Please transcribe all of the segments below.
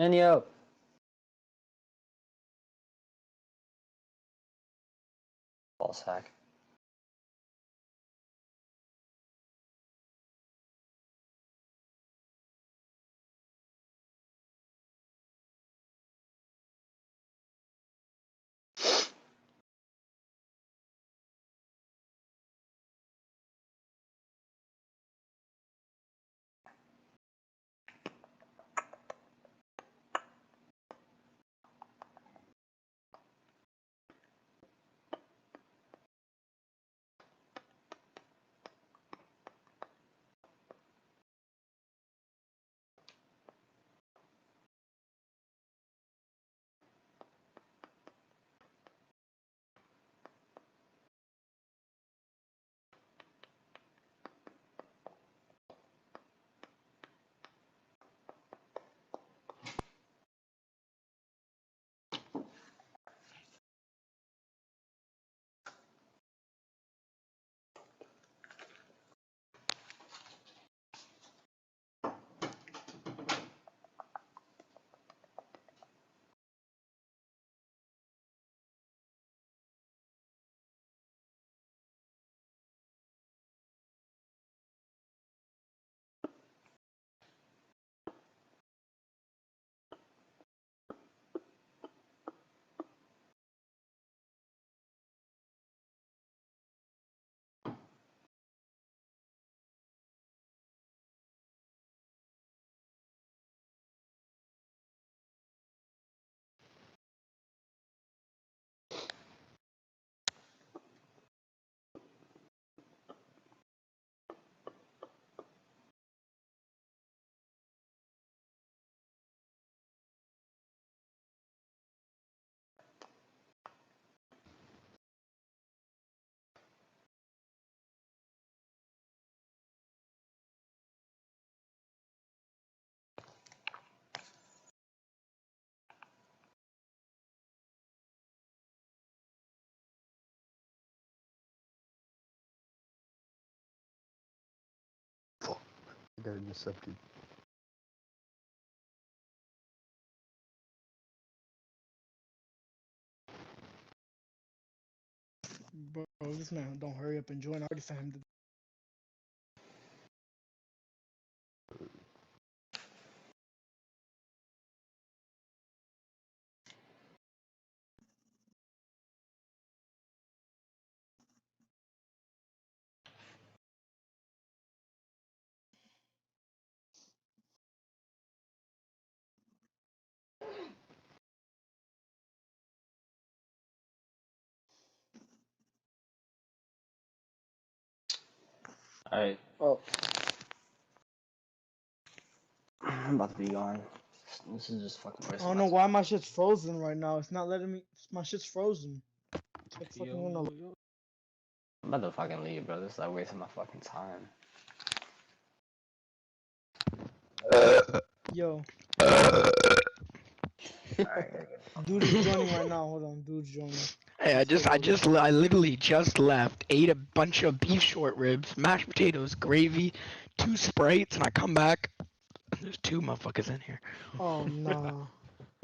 Enyo. Ball sack. I got intercepted. Bro, this man don't hurry up and join. I already sent him the. Alright. Oh. I'm about to be gone. This is just fucking I wasting don't my know time. why my shit's frozen right now. It's not letting me. My shit's frozen. It's like fucking Yo, one of. yo, yo. I'm about to fucking leave, bro. This is like wasting my fucking time. Yo, Alright, dude is joining right now. Hold on, dude's joining. Hey, I literally just left, ate a bunch of beef short ribs, mashed potatoes, gravy, 2 Sprites, and I come back, and there's 2 motherfuckers in here. Oh nah,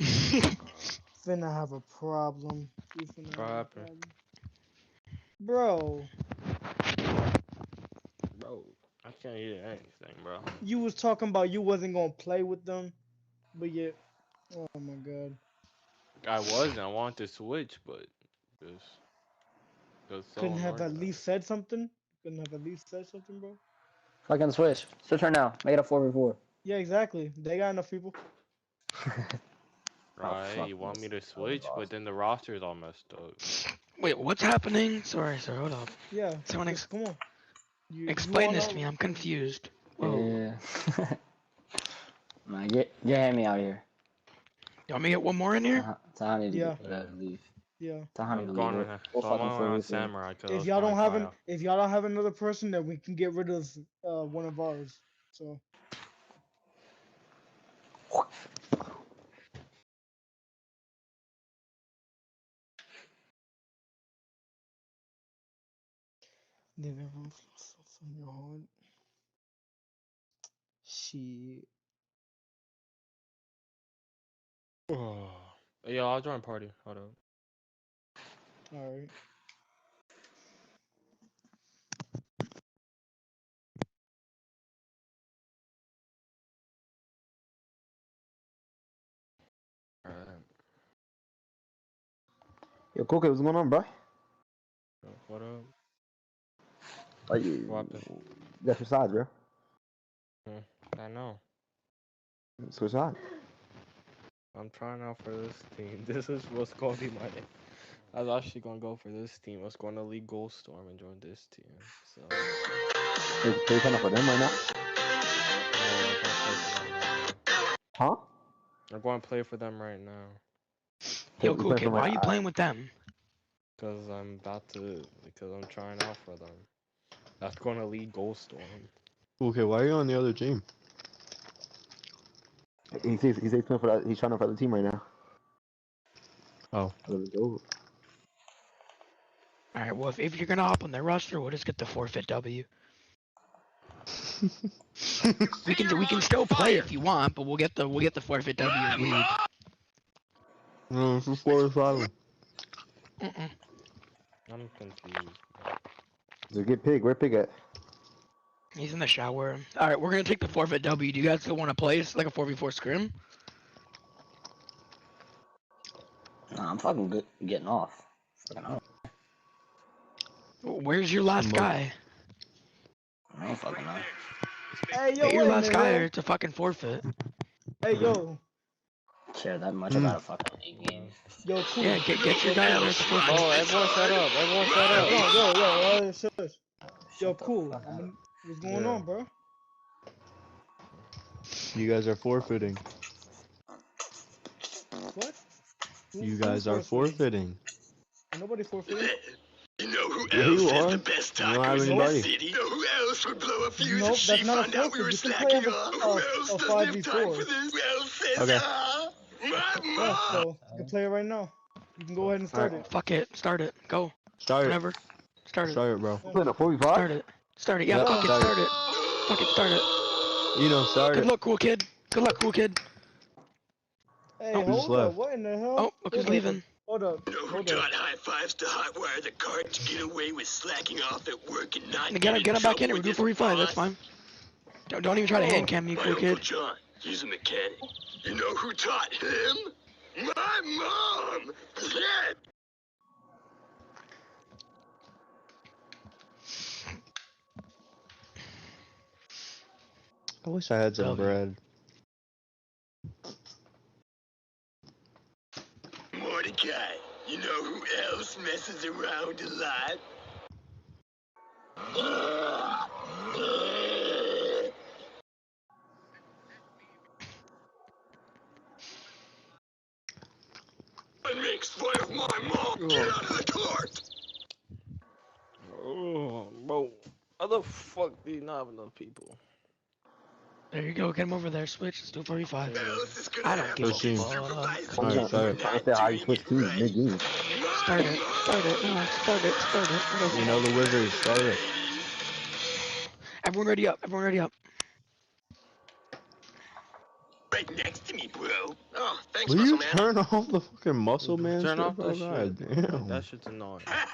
finna have a problem. We finna have a Proper. problem. Bro, Bro, I can't hear anything, bro. you was talking about you wasn't gonna play with them, but yet, oh my god, I wasn't. I wanted to switch, but just so couldn't have at unorganized. least said something. Couldn't have at least said something, bro. fucking switch. Switch right now. Make it a 4v4. Yeah, exactly. They got enough people. Oh Right? fuck You want me this. to That was switch, but awesome. then the roster is all messed up. Wait, what's happening? Sorry, hold up. Yeah, Someone come on. You explain wanna this to me, I'm confused. Whoa. Yeah. Man, get Hammy out here. You want me to get one more in here? Tell Honey to Yeah, leave. yeah. Tell Honey to I'm leave. going right now. We'll So I'm fucking on 4v4. Samurai because I was playing Kyle. If y'all don't have another person, then we can get rid of one of ours. So leave everyone from your heart. Shit. Yeah, I'll join party. Hold up. Alright. Alright. Yo, Coco, what's going on, bro? What up? Like, you, What happened? that's your side, bro. I know. Switch side. I'm trying out for this team. This is what's going to be my. I was actually going to go for this team. I was going to lead Gold Storm and join this team. So. Are you signing up for them right now? Huh? I'm going to play for them right now. Yo, You cool playing kid, for why are them you right playing with them? Because I'm trying out for them. That's going to lead Gold Storm. Okay, why are you on the other team? He's playing for that. He's trying out for the team right now. Oh. Alright, well, if you're gonna hop on their roster, we'll just get the forfeit W. We can still play if you want, but we'll get the forfeit W and leave. No, it's 45. Mm-mm. I'm confused. Just get Pig. Where Pig at? He's in the shower. Alright, we're gonna take the forfeit W. Do you guys still want to play? It's like a 4v4 scrim. Nah, I'm fucking good getting off. Fucking out. Where's your last guy? I don't fucking know. Hey, yo, Get your what in last the guy hell? or it's a fucking forfeit. Hey, yo. Care that much about a fucking league game. Yo, cool. Yeah, get your guy on there. It's a Bro, forfeit. everyone shut up. Everyone shut up. Yo, shush. Yo, Shut the cool. fuck up. What's going on, bro? You guys are forfeiting. What? You guys are forfeiting. Ain't nobody forfeiting. You know who Yeah, else you has are. the best You don't have tacos in the anybody. city? You know who else would blow a fuse Nope, if she that's not a found out we were forfeit. You can play slacking on off? the Who else a doesn't have time 5v4. for this? Who else says Okay. my Yeah, mom? so you can play it right now. You can go ahead and start Alright. it. Fuck it. Start it. Go. Start it. Whenever. Start it. Start it, bro. You playing a 45? Start it. Start it. Yeah, Yep, fuck it. start it. Start it. Fuck it. Start it. You know, start Good it. luck, cool kid. Good luck, cool kid. Hey, Oh, who just hold up. left? What in the hell? Oh, look who's leaving. Hold up. You know who Hold up. taught high fives to hotwire the cart to get away with slacking off at work and not Get him back in it. We're doing 45. That's fine. fine. Don't even try to hand cam me, My cool Uncle kid. John, he's a mechanic. You know who taught him? My mom! Yeah! I wish I had some W. bread. Mordecai, you know who else messes around a lot? And makes fun of my mom. Get out of the cart! Oh, bro. How the fuck do you not have enough people? There you go. Get him over there. Switch. Let's do 45. Else is gonna I don't have give a to get fuck. supervised Alright, if start you're it. I not understand how you doing switch it teams right. mid-game. Start it. Start it. No, start it. Start it. Go. You know the wizards. Start it. Everyone ready up. Everyone ready up. Right next to me, bro. Oh, thanks, Will muscle you man. turn off the fucking muscle man Turn shit, off bro? that God shit. damn. That shit's annoying. What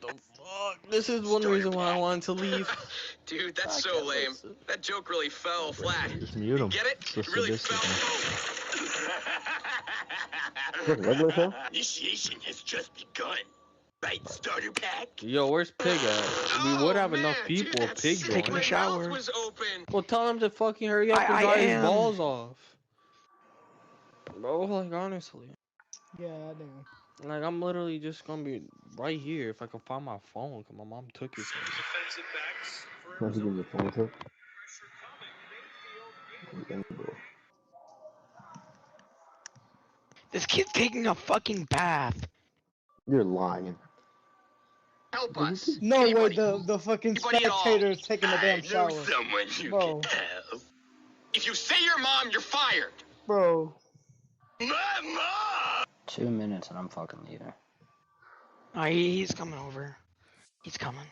the fuck? This is one reason why I wanted to leave. Dude, that's I so can't lame. listen. That joke really fell flat. Just mute him. Get it? It's the It really sadistic fell. Is this a regular show? Initiation has just begun. Right, starter pack? Yo, where's Pig at? We would have enough people if Pig Taking a joined. shower. Was open. Well, tell him to fucking hurry up and I dry his am. balls off. Bro, like, honestly. Yeah, damn. Like, I'm literally just gonna be right here if I can find my phone, cause my mom took it from me. Once you get your phone took. This kid's taking a fucking bath. You're lying. Help us. No way, Anybody. the fucking Anybody at all. spectator's taking a damn I shower. know someone you Bro. can help. If you say your mom, you're fired. Bro. My mom! 2 minutes and I'm fucking leaving. He's coming over. He's coming.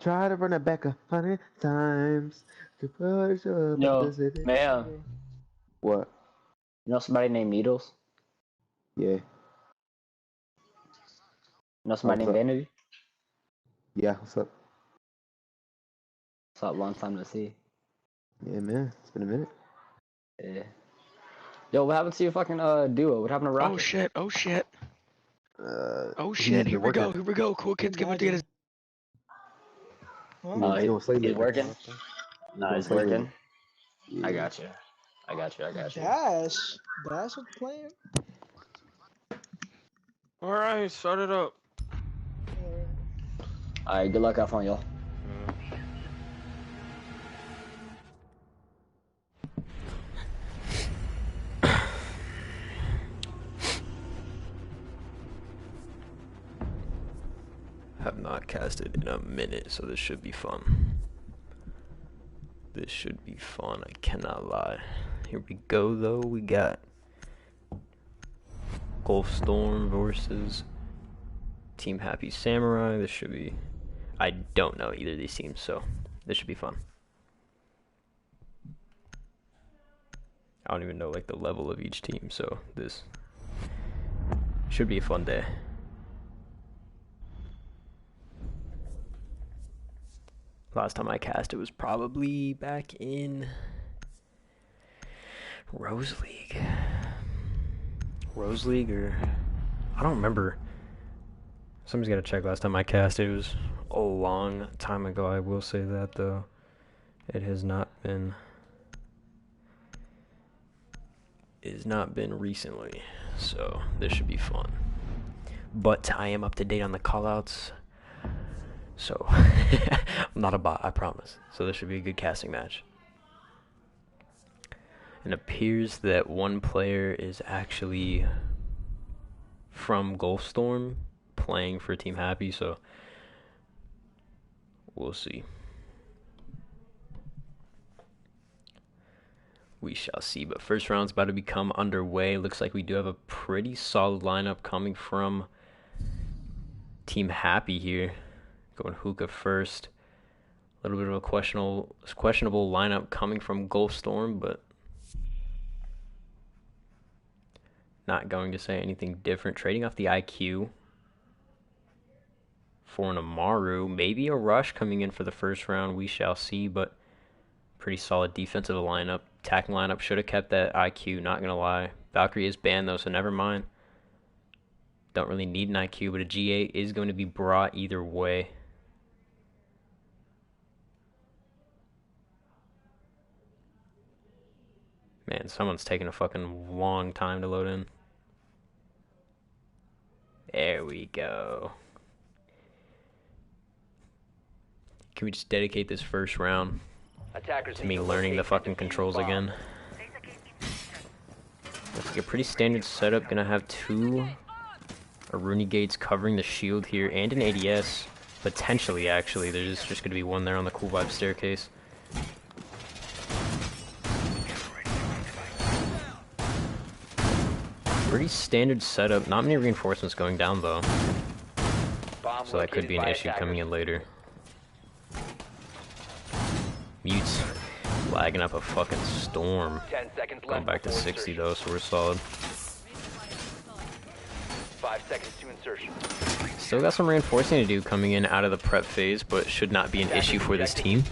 Try to run it back 100 times to push up Yo, the city. man, What? you know somebody named Needles? Yeah. You know somebody What's named up? Vanity? Yeah, what's up? What's up? Long time to see. Yeah, man. It's been a minute. Yeah. Yo, what happened to your fucking duo? What happened to Rocket? Oh shit, oh shit. Oh He's shit, been here we go, working. here we go. Cool kids get to get his. He's been on slave He's labor. working. No, on he's slave labor. working. I got you. I got you. Dash was playing. Alright, start it up. All right. Good luck out front, y'all. Have not casted in a minute, so this should be fun. This should be fun, I cannot lie. Here we go though, we got Gulf Storm versus Team Happy Samurai. This should be, I don't know either of these teams, so this should be fun. I don't even know like the level of each team, so this should be a fun day. Last time I cast it was probably back in Rose League. Rose League, or I don't remember. Somebody's got to check last time I cast it. It was a long time ago, I will say that though. It has not been recently, so this should be fun. But I am up to date on the callouts. So, I'm not a bot, I promise. So this should be a good casting match. It appears that one player is actually from Gulfstorm playing for Team Happy, so we'll see. We shall see, but first round's about to become underway. Looks like we do have a pretty solid lineup coming from Team Happy here. Going hookah first. A little bit of a questionable lineup coming from Gulfstorm, but not going to say anything different. Trading off the IQ for an Amaru. Maybe a Rush coming in for the first round. We shall see, but pretty solid defensive lineup. Attacking lineup should have kept that IQ, not going to lie. Valkyrie is banned though, so never mind. Don't really need an IQ, but a G8 is going to be brought either way. Man, someone's taking a fucking long time to load in. There we go. Can we just dedicate this first round to me learning the fucking controls again? Looks like a pretty standard setup. Gonna have two Aruni gates covering the shield here and an ADS. Potentially, actually. There's just gonna be one there on the Cool Vibe staircase. Pretty standard setup. Not many reinforcements going down though. So that could be an issue coming in later. Mute's lagging up a fucking storm. Going back to 60 though, so we're solid. 5 seconds to insertion. Still got some reinforcing to do coming in out of the prep phase, but should not be an issue for this team.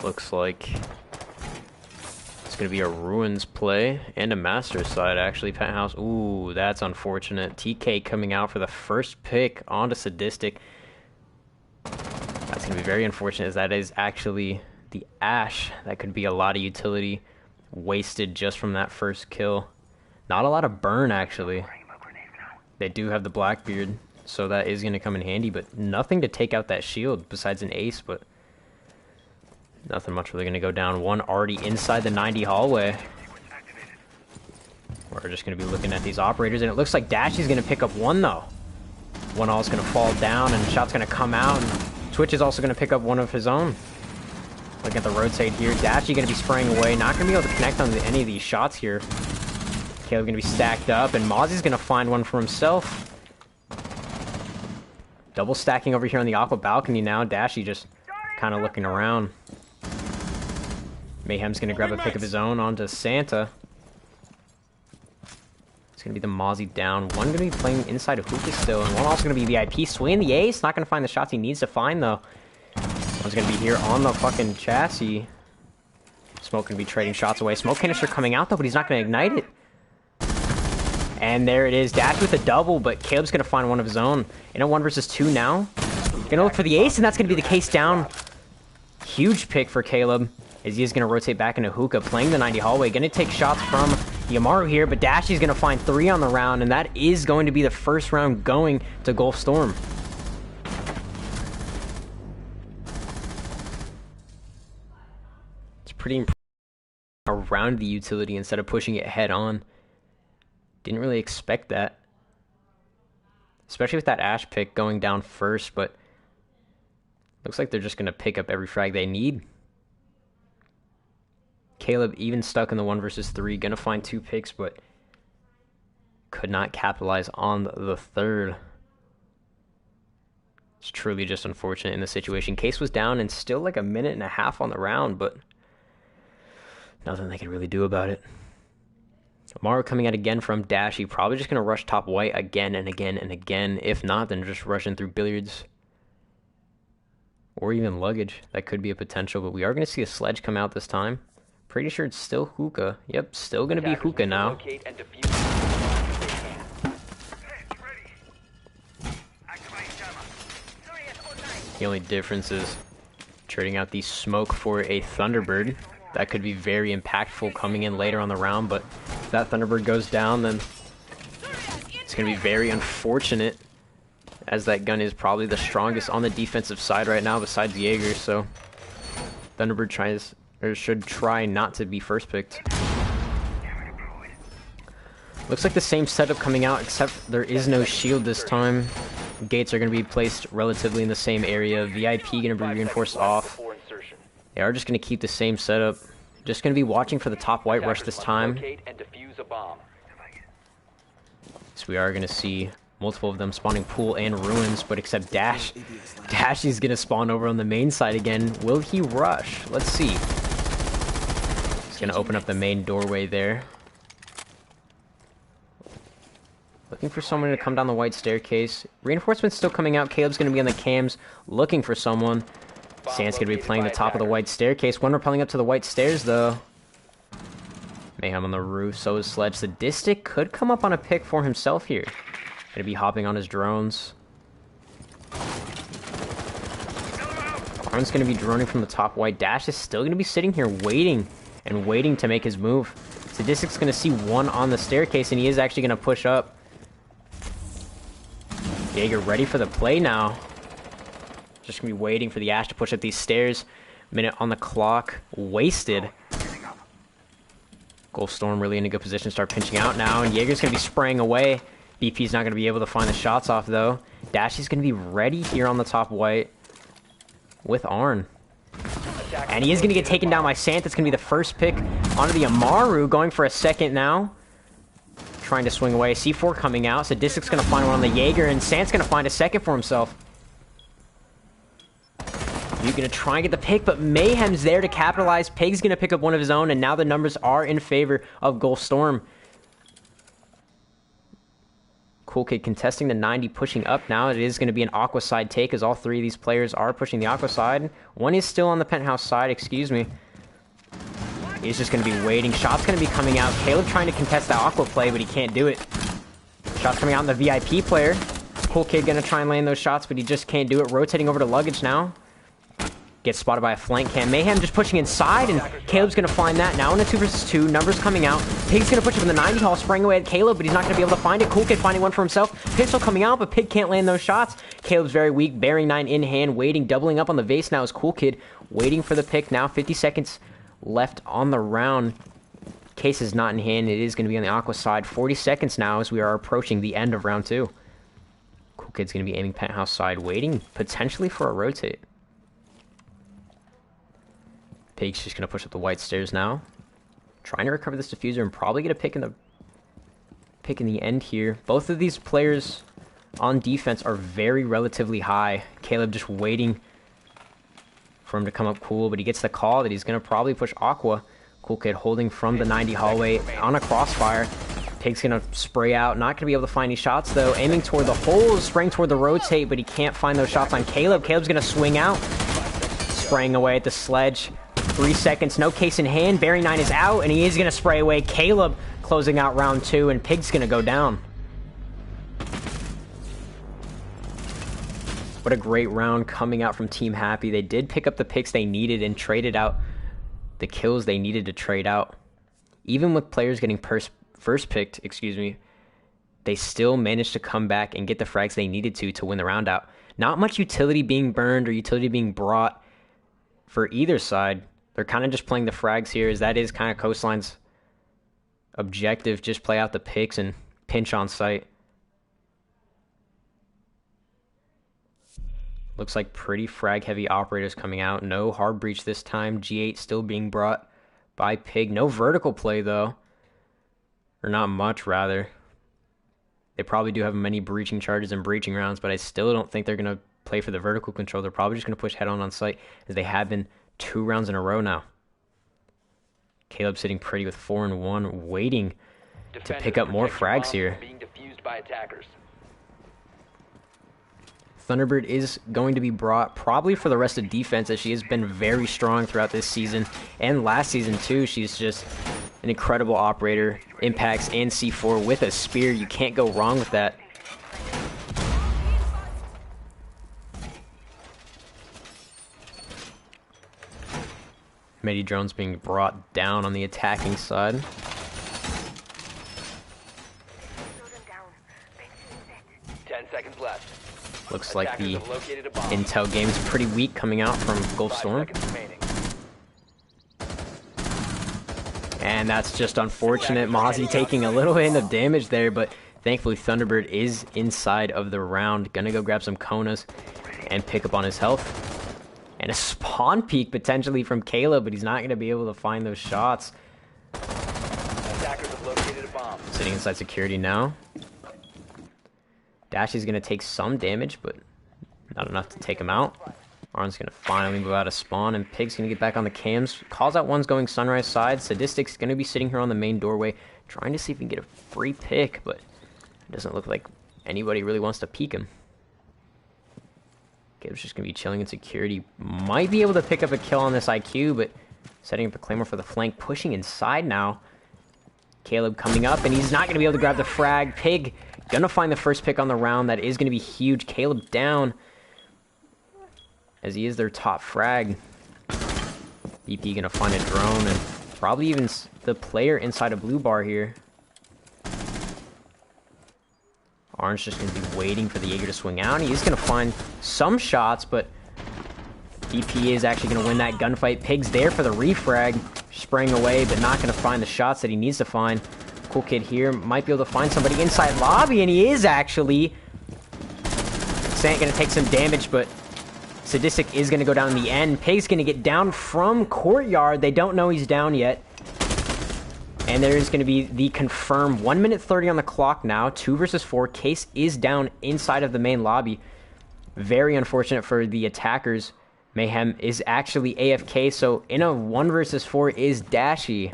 Looks like it's going to be a Ruins play and a Master side, actually. Penthouse, ooh, that's unfortunate. TK coming out for the first pick onto Sadistic. That's going to be very unfortunate, as that is actually the Ash. That could be a lot of utility wasted just from that first kill. Not a lot of burn, actually. They do have the Blackbeard, so that is going to come in handy, but nothing to take out that shield besides an ace, but nothing much really going to go down. One already inside the 90 hallway. We're just going to be looking at these operators, and it looks like Dashy's going to pick up one, though. One all is going to fall down, and shot's going to come out, and Twitch is also going to pick up one of his own. Look at the rotate here. Dashy going to be spraying away. Not going to be able to connect on any of these shots here. Caleb going to be stacked up, and Mozzie's going to find one for himself. Double stacking over here on the Aqua balcony now. Dashy just kind of looking around. Mayhem's going to grab a pick of his own onto Santa. It's going to be the Mozzie down. One going to be playing inside of Hookah still, and one also going to be VIP. Swinging the ace. Not going to find the shots he needs to find, though. One's going to be here on the fucking chassis. Smoke going to be trading shots away. Smoke canister coming out, though, but he's not going to ignite it. And there it is. Dash with a double, but Caleb's going to find one of his own. In a 1 versus 2 now. Going to look for the ace, and that's going to be the case down. Huge pick for Caleb, as he is going to rotate back into Hookah, playing the 90 hallway. Going to take shots from Yamaru here, but Dashy's going to find 3 on the round, and that is going to be the first round going to Gulf Storm. It's pretty impressive around the utility instead of pushing it head on. Didn't really expect that. Especially with that Ash pick going down first, but looks like they're just going to pick up every frag they need. Caleb even stuck in the 1 versus 3, going to find 2 picks, but could not capitalize on the third. It's truly just unfortunate in the situation. Case was down and still like a minute and a half on the round, but nothing they could really do about it. Amaru coming out again from Dashy, probably just going to rush top white again and again and again. If not, then just rushing through billiards. Or even luggage. That could be a potential, but we are going to see a sledge come out this time. Pretty sure it's still Hookah. Yep, still going to be Hookah now. The only difference is trading out the smoke for a Thunderbird. That could be very impactful coming in later on the round, but if that Thunderbird goes down, then it's going to be very unfortunate, as that gun is probably the strongest on the defensive side right now besides Jaeger, so Thunderbird should try not to be first picked. Looks like the same setup coming out, except there is no shield this time. Gates are going to be placed relatively in the same area. VIP going to be reinforced off. They are just going to keep the same setup. Just going to be watching for the top white rush this time. So we are going to see multiple of them spawning pool and ruins, but except Dash. Dash is going to spawn over on the main side again. Will he rush? Let's see. He's going to open up the main doorway there. Looking for someone to come down the white staircase. Reinforcements still coming out. Caleb's going to be on the cams looking for someone. Sand's going to be playing the top of the white staircase. One rappelling up to the white stairs, though. Mayhem on the roof. So is Sledge. The Distic could come up on a pick for himself here. Going to be hopping on his drones. Arn's going to be droning from the top white. Dash is still going to be sitting here waiting and waiting to make his move. Sadistic's going to see one on the staircase, and he is actually going to push up. Jaeger ready for the play now. Just going to be waiting for the Ash to push up these stairs. Minute on the clock. Wasted. Gulf Storm really in a good position to start pinching out now, and Jaeger's going to be spraying away. BP's not going to be able to find the shots off, though. Dashy's going to be ready here on the top white with Arn. And he is going to get taken down by Sant. That's going to be the first pick onto the Amaru, going for a second now. Trying to swing away. C4 coming out. Sadistic's going to find one on the Jaeger, and Sant's going to find a second for himself. You're going to try and get the pick, but Mayhem's there to capitalize. Pig's going to pick up one of his own, and now the numbers are in favor of Gulf Storm. Cool Kid contesting the 90, pushing up now. It is going to be an Aqua side take, as all 3 of these players are pushing the Aqua side. One is still on the penthouse side, excuse me. He's just going to be waiting. Shot's going to be coming out. Caleb trying to contest the Aqua play, but he can't do it. Shot's coming out on the VIP player. Cool Kid going to try and land those shots, but he just can't do it. Rotating over to luggage now. Gets spotted by a flank cam. Mayhem just pushing inside, and Caleb's going to find that. Now in a 2 versus 2. Numbers coming out. Pig's going to push up in the 90 hall, spraying away at Caleb, but he's not going to be able to find it. Cool Kid finding one for himself. Pistol coming out, but Pig can't land those shots. Caleb's very weak. Bearing 9 in hand, waiting. Doubling up on the vase now is Cool Kid. Waiting for the pick now. 50 seconds left on the round. Case is not in hand. It is going to be on the Aqua side. 40 seconds now as we are approaching the end of round 2. Cool Kid's going to be aiming penthouse side, waiting potentially for a rotate. Pig's just going to push up the white stairs now. Trying to recover this diffuser and probably get a pick in the end here. Both of these players on defense are very relatively high. Caleb just waiting for him to come up cool, but he gets the call that he's going to probably push Aqua. Cool Kid holding from the 90 hallway on a crossfire. Pig's going to spray out. Not going to be able to find any shots, though. Aiming toward the holes, spraying toward the rotate, but he can't find those shots on Caleb. Caleb's going to swing out. Spraying away at the sledge. 3 seconds, no case in hand. Barry 9 is out, and he is going to spray away. Caleb closing out round 2, and Pig's going to go down. What a great round coming out from Team Happy. They did pick up the picks they needed and traded out the kills they needed to trade out. Even with players getting first picked, they still managed to come back and get the frags they needed to win the round out. Not much utility being burned or utility being brought for either side. They're kind of just playing the frags here, as that is kind of Coastline's objective. Just play out the picks and pinch on sight. Looks like pretty frag-heavy operators coming out. No hard breach this time. G8 still being brought by Pig. No vertical play, though. Or not much, rather. They probably do have many breaching charges and breaching rounds, but I still don't think they're going to play for the vertical control. They're probably just going to push head-on on sight, as they have been 2 rounds in a row now. Caleb sitting pretty with 4 and 1, waiting to pick up more frags here. Being defused by attackers. Thunderbird is going to be brought probably for the rest of defense, as she has been very strong throughout this season and last season too. She's just an incredible operator. Impacts and C4 with a spear. You can't go wrong with that. Medi drones being brought down on the attacking side. Looks like the intel game is pretty weak coming out from Gulf Storm. And that's just unfortunate. Mozzie taking a little hit of damage there, but thankfully Thunderbird is inside of the round. Gonna go grab some Konas and pick up on his health. And a spawn peek potentially from Caleb, but he's not gonna be able to find those shots. Sitting inside security now. Dash is going to take some damage, but not enough to take him out. Arn's going to finally move out of spawn, and Pig's going to get back on the cams. Calls out one's going sunrise side. Sadistic's going to be sitting here on the main doorway, trying to see if he can get a free pick, but it doesn't look like anybody really wants to peek him. Caleb's just going to be chilling in security. Might be able to pick up a kill on this IQ, but setting up a Claymore for the flank. Pushing inside now. Caleb coming up, and he's not going to be able to grab the frag. Pig gonna find the first pick on the round. That is gonna be huge. Caleb down, as he is their top frag. BP gonna find a drone, and probably even the player inside a blue bar here. Orange just gonna be waiting for the Jaeger to swing out. He is gonna find some shots, but BP is actually gonna win that gunfight. Pig's there for the refrag, spraying away, but not gonna find the shots that he needs to find. Cool Kid here might be able to find somebody inside lobby, and he is actually. Sant gonna take some damage, but Sadistic is gonna go down in the end. Pig's gonna get down from courtyard. They don't know he's down yet. And there is gonna be the confirmed 1 minute 30 on the clock now. 2 versus 4. Case is down inside of the main lobby. Very unfortunate for the attackers. Mayhem is actually AFK, so in a 1 versus 4 is Dashy.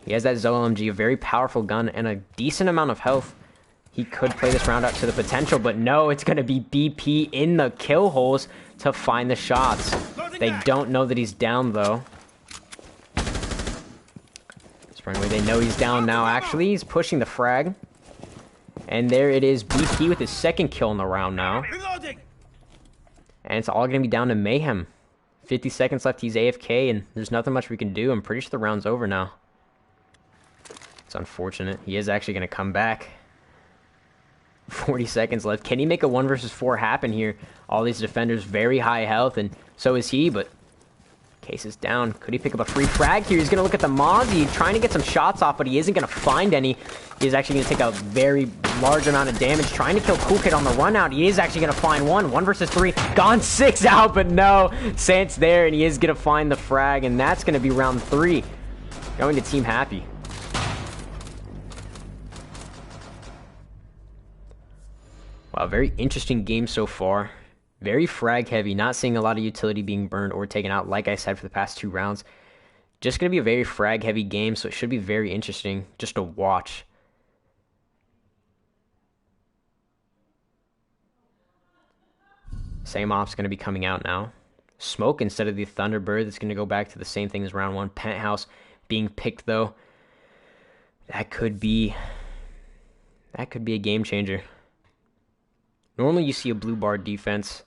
He has that ZOLMG, a very powerful gun, and a decent amount of health. He could play this round out to the potential, but no, it's going to be BP in the kill holes to find the shots. They don't know that he's down, though. Spraying away, they know he's down now, actually. He's pushing the frag. And there it is, BP with his 2nd kill in the round now. And it's all going to be down to Mayhem. 50 seconds left, he's AFK, and there's nothing much we can do. I'm pretty sure the round's over now. It's unfortunate. He is actually going to come back. 40 seconds left. Can he make a 1 versus 4 happen here? All these defenders very high health, and so is he, but Case is down. Could he pick up a free frag here? He's going to look at the Mozzie, trying to get some shots off, but he isn't going to find any. He's actually going to take a very large amount of damage, trying to kill Cool Kid on the run out. He is actually going to find one. 1 versus 3. Gone 6 out, but no. Sant's there, and he is going to find the frag, and that's going to be round 3. Going to Team Happy. A very interesting game so far. Very frag heavy. Not seeing a lot of utility being burned or taken out, like I said, for the past 2 rounds. Just going to be a very frag heavy game, so it should be very interesting just to watch. Same op's going to be coming out now. Smoke instead of the Thunderbird. That's going to go back to the same thing as round 1. Penthouse being picked, though. That could be a game changer. Normally you see a blue bar defense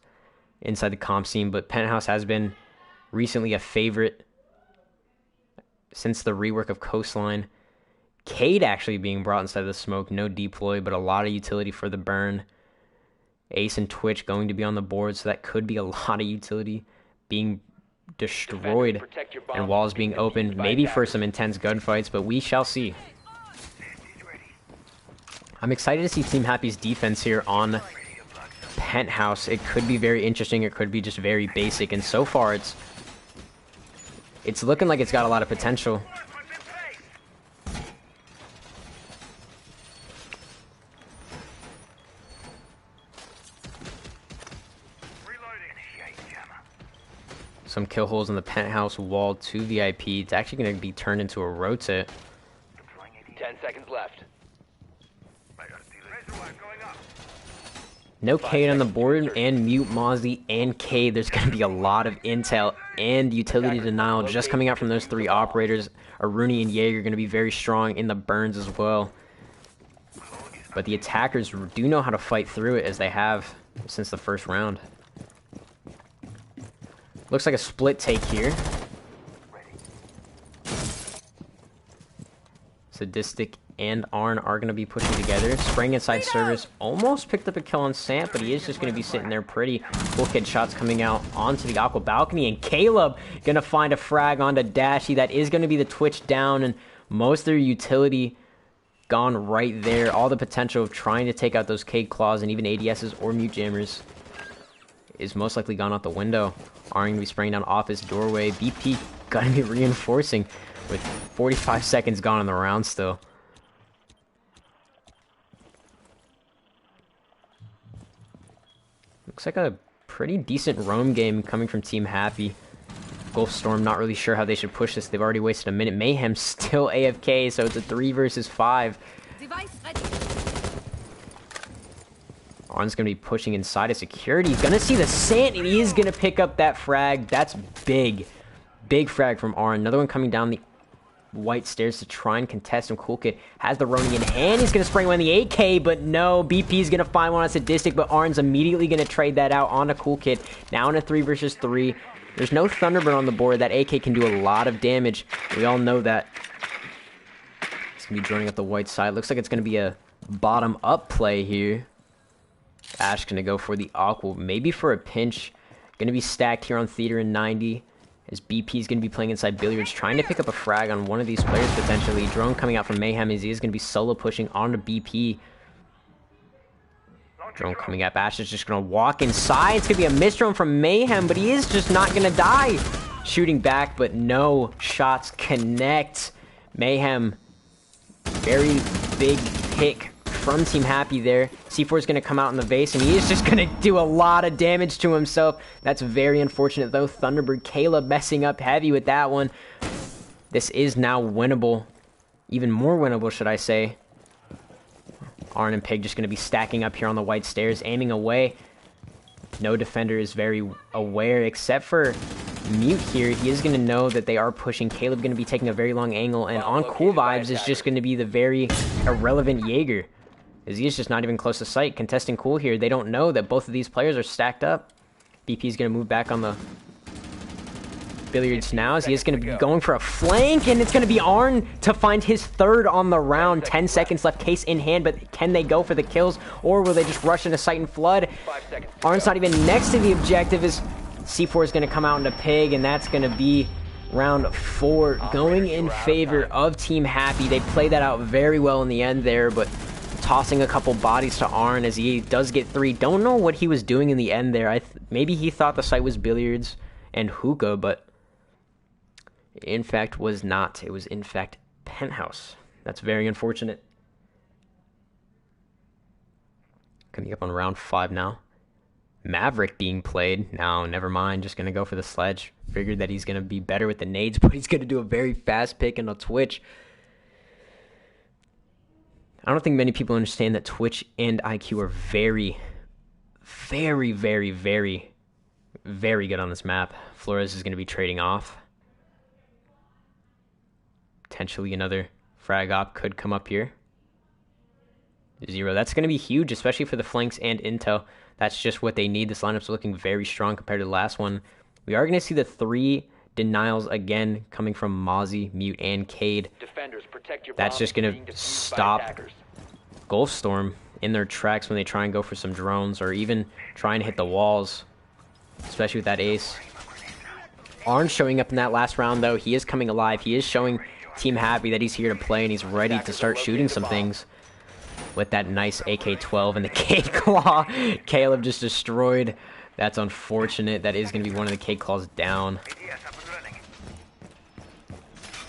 inside the comp scene, but Penthouse has been recently a favorite since the rework of Coastline. Cade actually being brought inside the smoke. No deploy, but a lot of utility for the burn. Ace and Twitch going to be on the board, so that could be a lot of utility being destroyed and walls being open, maybe for some intense gunfights, but we shall see. I'm excited to see Team Happy's defense here on Penthouse. It could be very interesting, it could be just very basic, and so far it's looking like it's got a lot of potential. Some kill holes in the Penthouse wall to VIP. It's actually going to be turned into a rotate. 10 seconds left. No Cade on the board, and mute Mozzie and Cade. There's going to be a lot of intel and utility denial just coming out from those 3 operators. Aruni and Jaeger are going to be very strong in the burns as well. But the attackers do know how to fight through it, as they have since the first round. Looks like a split take here. Sadistic and Arn are going to be pushing together. Spraying inside service. Almost picked up a kill on Sant, but he is just going to be sitting there pretty. Cool kid shots coming out onto the Aqua balcony. And Caleb going to find a frag onto Dashy. That is going to be the Twitch down. And most of their utility gone right there. All the potential of trying to take out those Cade Claws and even ADSs or Mute Jammers is most likely gone out the window. Arn going to be spraying down off his doorway. BP going to be reinforcing with 45 seconds gone in the round still. Looks like a pretty decent roam game coming from Team Happy. Gulfstorm not really sure how they should push this. They've already wasted a minute. Mayhem still AFK, so it's a 3 versus 5. Arn's going to be pushing inside of security. He's going to see the Sant, and he is going to pick up that frag. That's big. Big frag from Arn. Another one coming down the white stairs to try and contest him. Cool Kid has the Ronin in hand. He's going to spring one in the 8K, but no. BP is going to find one on Sadistic, but Arn's immediately going to trade that out onto Cool Kid. Now in a 3 versus 3. There's no Thunderbird on the board. That AK can do a lot of damage. We all know that. He's going to be joining up the white side. Looks like it's going to be a bottom-up play here. Ash going to go for the Aqua, maybe for a pinch. Going to be stacked here on Theater in 90. As BP is going to be playing inside Billiards, trying to pick up a frag on one of these players potentially. Drone coming out from Mayhem as he is going to be solo pushing onto BP. Drone coming up. Ash is just going to walk inside. It's going to be a miss drone from Mayhem, but he is just not going to die. Shooting back, but no shots connect. Mayhem, very big pick from Team Happy there. C4 is going to come out in the vase, and he is just going to do a lot of damage to himself. That's very unfortunate, though. Thunderbird Caleb messing up heavy with that one. This is now winnable. Even more winnable, should I say. Arn and Pig just going to be stacking up here on the white stairs, aiming away. No defender is very aware, except for Mute here. He is going to know that they are pushing. Caleb going to be taking a very long angle, and on Cool Vibes is just going to be the very irrelevant Jaeger, as he is just not even close to sight. Contesting Cool here. They don't know that both of these players are stacked up. BP is going to move back on the Billiards now, as he is going to be going for a flank, and it's going to be Arn to find his 3rd on the round. 10 seconds left, case in hand, but can they go for the kills, or will they just rush into Sight and Flood? Arn's not even next to the objective, as C4 is going to come out into Pig, and that's going to be round 4 going in favor of Team Happy. They played that out very well in the end there, but tossing a couple bodies to Arn as he does get 3. Don't know what he was doing in the end there. Maybe he thought the site was Billiards and Hookah, but in fact was not. It was in fact Penthouse. That's very unfortunate. Coming up on round 5 now. Maverick being played. Now, never mind. Just going to go for the sledge. Figured that he's going to be better with the nades, but he's going to do a very fast pick and a Twitch. I don't think many people understand that Twitch and IQ are very, very, very, very, very good on this map. Flores is going to be trading off. Potentially another frag op could come up here. 0. That's going to be huge, especially for the flanks and intel. That's just what they need. This lineup's looking very strong compared to the last one. We are going to see the 3 denials again coming from Mozzie, Mute, and Cade. Defenders, protect your That's bombs just from going being to defused by stop attackers. Gulfstorm in their tracks when they try and go for some drones or even try and hit the walls, especially with that ace. Arn showing up in that last round, though. He is coming alive. He is showing Team Happy that he's here to play and he's ready to start shooting some things. With that nice AK-12 and the K-Claw. Caleb just destroyed. That's unfortunate. That is going to be one of the K-Claws down.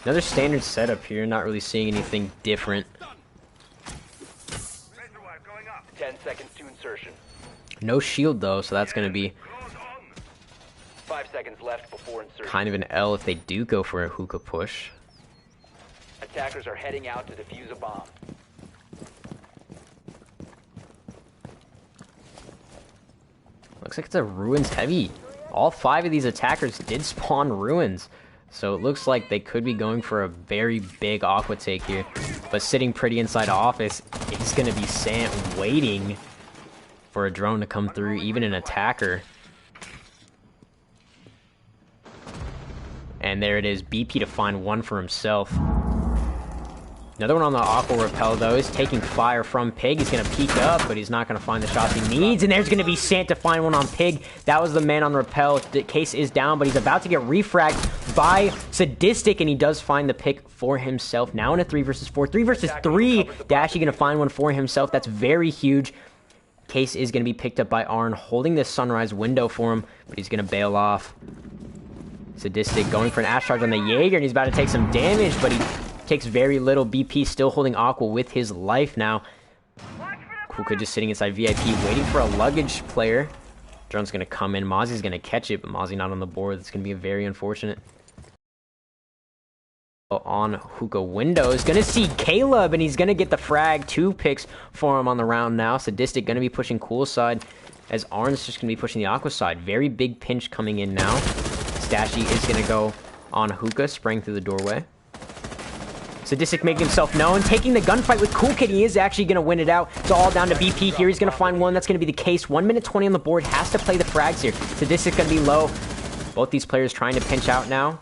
Another standard setup here. Not really seeing anything different. 10 seconds to insertion. No shield, though, so that's going to be 5 seconds left before insertion. kind of an L if they do go for a hookah push. Attackers are heading out to defuse a bomb. Looks like it's a ruins heavy. All 5 of these attackers did spawn ruins. So it looks like they could be going for a very big aqua take here. But sitting pretty inside office, it's going to be Sant waiting for a drone to come through, even an attacker. And there it is, BP to find one for himself. Another one on the aqua repel, though, is taking fire from Pig. He's going to peek up, but he's not going to find the shots he needs. And there's going to be Sant to find one on Pig. That was the man on repel. The case is down, but he's about to get refragged by Sadistic, and he does find the pick for himself. Now in a 3 versus 4. 3 versus 3. Dashy going to find one for himself. That's very huge. Case is going to be picked up by Arn, holding this sunrise window for him, but he's going to bail off. Sadistic going for an Ash charge on the Jaeger, and he's about to take some damage, but he takes very little. BP still holding Aqua with his life now. Kuka just sitting inside VIP, waiting for a luggage player. Drone's going to come in. Mozzie's going to catch it, but Mozzie not on the board. It's going to be a very unfortunate. On hookah window is going to see Caleb, and he's going to get the frag. 2 picks for him on the round now. Sadistic going to be pushing cool side, as Arn's just going to be pushing the aqua side. Very big pinch coming in now. Stashy is going to go on hookah, spraying through the doorway. Sadistic making himself known, taking the gunfight with Cool Kid. He is actually going to win it out. It's all down to BP here. He's going to find one. That's going to be the case. 1 minute 20 on the board. Has to play the frags here. Sadistic's going to be low. Both these players trying to pinch out now.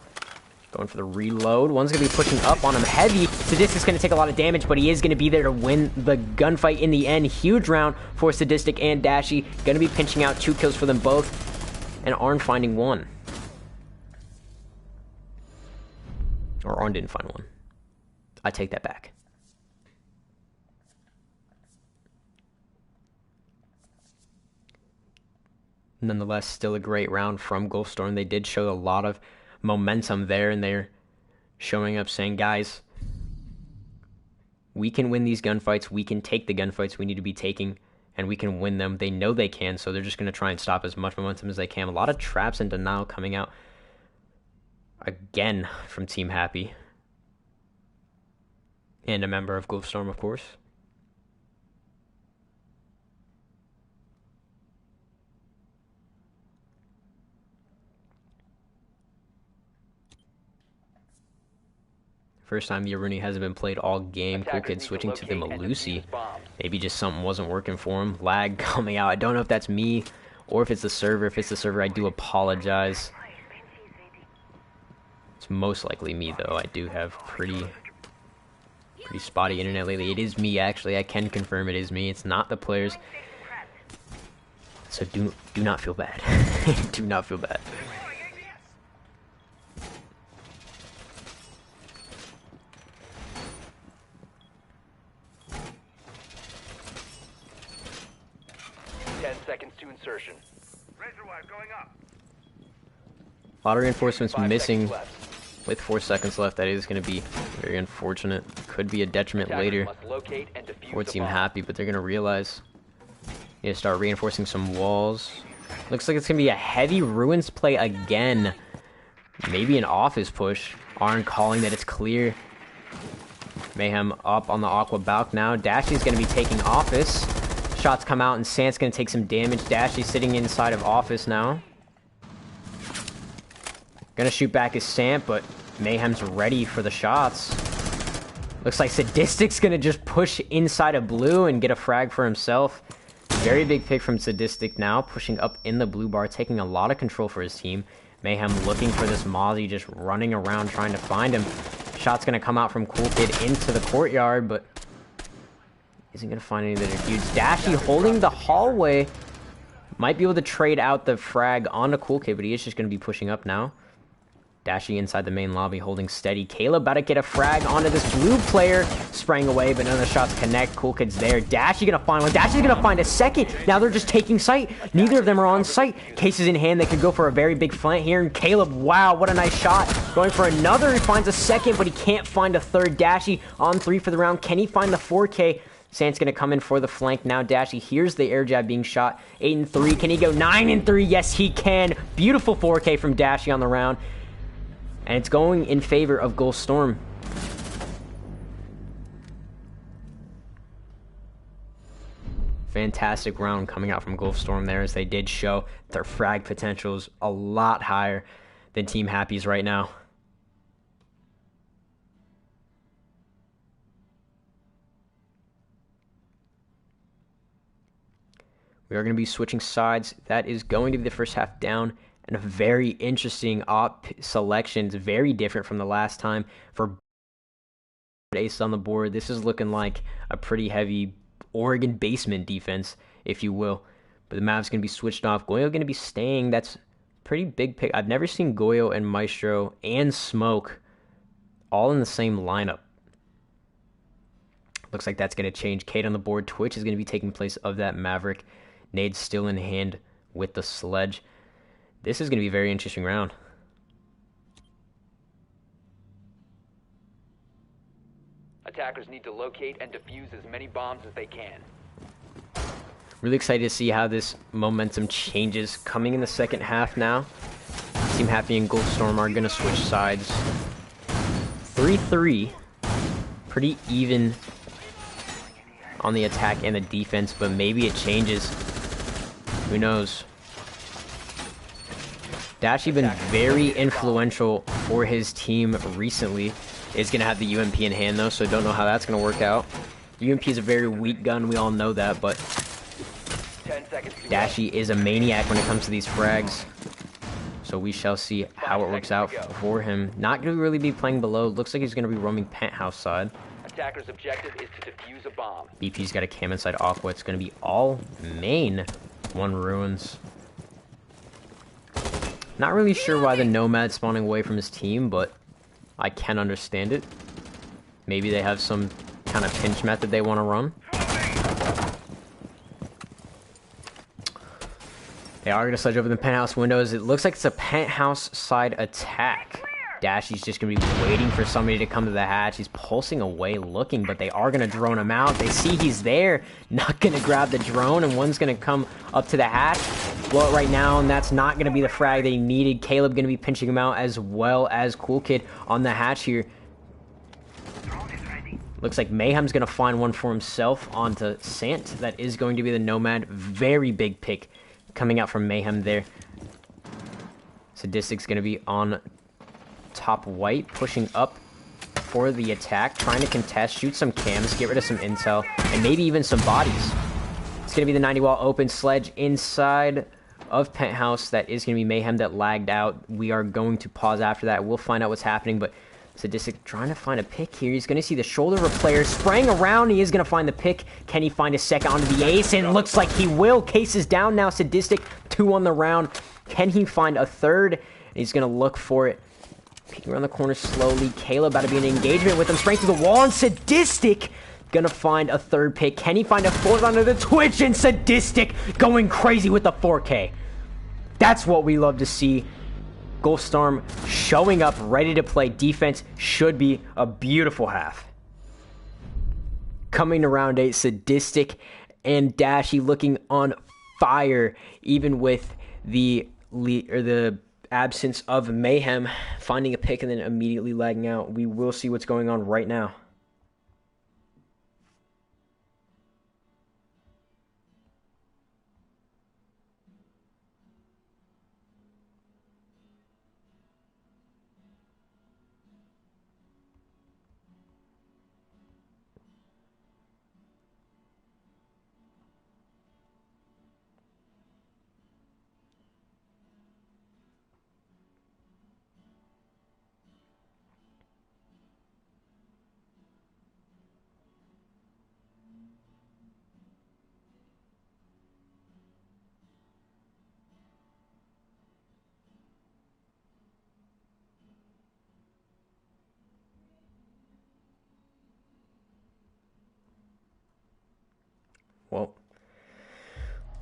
Going for the reload. One's going to be pushing up on him heavy. Sadistic's going to take a lot of damage, but he is going to be there to win the gunfight in the end. Huge round for Sadistic and Dashy. Going to be pinching out 2 kills for them both. And Arn finding 1. Or Arn didn't find 1. I take that back. Nonetheless, still a great round from Gulfstorm. They did show a lot of momentum there, and they're showing up saying, guys, we can win these gunfights. We can take the gunfights we need to be taking, and we can win them. They know they can, so they're just going to try and stop as much momentum as they can. A lot of traps and denial coming out again from Team Happy. And a member of Gulfstorm, of course. First time the Aruni hasn't been played all game. Cool Kid switching to the Malusi. Maybe just something wasn't working for him. Lag coming out. I don't know if that's me or if it's the server. If it's the server, I do apologize. It's most likely me, though. I do have pretty spotty internet lately. It is me, actually. I can confirm it is me. It's not the players. So do not feel bad. Do not feel bad. Seconds to insertion. A lot of reinforcements missing with 4 seconds left. That is going to be very unfortunate. Could be a detriment later for Team Happy, but they're going to realize Need to start reinforcing some walls. Looks like it's going to be a heavy ruins play again. Maybe an office push. Arn calling that it's clear. Mayhem up on the Aqua Balk now. Dashy's going to be taking office. Shots come out and Sant's going to take some damage. Dashy's sitting inside of office now. Gonna shoot back his Sant, but Mayhem's ready for the shots. Looks like Sadistic's gonna just push inside of blue and get a frag for himself. Very big pick from Sadistic now, pushing up in the blue bar, taking a lot of control for his team. Mayhem looking for this Mozzie, just running around trying to find him. Shot's gonna come out from Cool Kid into the courtyard, but isn't gonna find any of their dudes. Dashy holding the hallway. Might be able to trade out the frag onto Cool Kid, but he is just gonna be pushing up now. Dashy inside the main lobby, holding steady. Caleb about to get a frag onto this blue player. Spraying away, but none of the shots connect. Cool Kid's there. Dashy gonna find one. Dashy's gonna find a second. Now they're just taking sight. Neither of them are on sight. Cases in hand. They could go for a very big flank here. And Caleb, wow, what a nice shot. Going for another. He finds a second, but he can't find a third. Dashy on 3 for the round. Can he find the 4K? Sant's gonna come in for the flank now. Dashy here's the air jab being shot. 8 and 3. Can he go 9 and 3? Yes, he can. Beautiful 4K from Dashy on the round. And it's going in favor of Ghost Storm. Fantastic round coming out from Ghost Storm there, as they did show their frag potentials a lot higher than Team Happy's right now. We are going to be switching sides. That is going to be the first half down. And a very interesting op selections, very different from the last time for ace on the board. This is looking like a pretty heavy Oregon basement defense, if you will. But the map's going to be switched off. Goyo going to be staying. That's pretty big pick. I've never seen Goyo and Maestro and Smoke all in the same lineup. Looks like that's going to change. Kate on the board. Twitch is going to be taking place of that Maverick. Nade's still in hand with the Sledge. This is going to be a very interesting round. Attackers need to locate and defuse as many bombs as they can. Really excited to see how this momentum changes coming in the second half now. Team Happy and Gold Storm are going to switch sides. 3-3. Pretty even on the attack and the defense, but maybe it changes. Who knows? Dashy been very influential for his team recently. Is going to have the UMP in hand though, so don't know how that's going to work out. UMP is a very weak gun, we all know that, but Dashy is a maniac when it comes to these frags. So we shall see how it works out for him. Not going to really be playing below. Looks like he's going to be roaming penthouse side. Attacker's objective is to defuse a bomb. BP's got a cam inside Aqua. It's going to be all main. 1 ruins. Not really sure why the Nomad spawning away from his team, but I can understand it. Maybe they have some kind of pinch method they want to run. They are going to sledge over the penthouse windows. It looks like it's a penthouse side attack. Dashy's just going to be waiting for somebody to come to the hatch. He's pulsing away looking, but they are going to drone him out. They see he's there. Not going to grab the drone, and one's going to come up to the hatch. Blow it right now, and that's not going to be the frag they needed. Caleb going to be pinching him out, as well as Cool Kid on the hatch here. Looks like Mayhem's going to find one for himself onto Sant. That is going to be the Nomad. Very big pick coming out from Mayhem there. Sadistic's going to be on top white, pushing up for the attack, trying to contest, shoot some cams, get rid of some intel, and maybe even some bodies. It's going to be the 90 wall open Sledge inside of penthouse. That is going to be Mayhem that lagged out. We are going to pause after that. We'll find out what's happening, but Sadistic trying to find a pick here. He's going to see the shoulder of a player spraying around. He is going to find the pick. Can he find a second onto the ace? And it looks like he will. Case is down now. Sadistic 2 on the round. Can he find a third? And he's going to look for it. Peeking around the corner slowly. Caleb about to be in engagement with him. Straight to the wall. And Sadistic gonna find a third pick. Can he find a fourth onto the Twitch? And Sadistic going crazy with the 4K. That's what we love to see. Ghost Storm showing up, ready to play. Defense should be a beautiful half. Coming to round 8, Sadistic and Dashy looking on fire, even with the absence of Mayhem, finding a pick and then immediately lagging out. We will see what's going on right now. Well,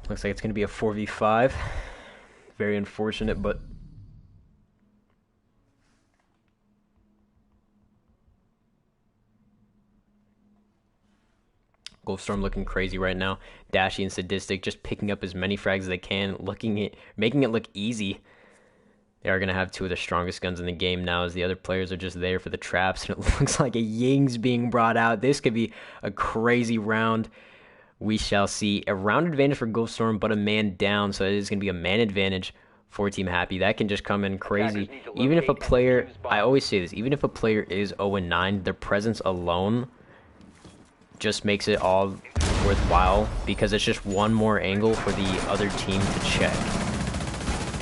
looks like it's going to be a 4v5. Very unfortunate, but Goldstorm looking crazy right now. Dashy and Sadistic just picking up as many frags as they can, making it look easy. They are going to have two of the strongest guns in the game now, as the other players are just there for the traps, and it looks like a Ying's being brought out. This could be a crazy round. We shall see. A round advantage for Goldstorm, but a man down, so it is going to be a man advantage for Team Happy. That can just come in crazy. Even if a player, I always say this, even if a player is 0-9, their presence alone just makes it all worthwhile, because it's just one more angle for the other team to check.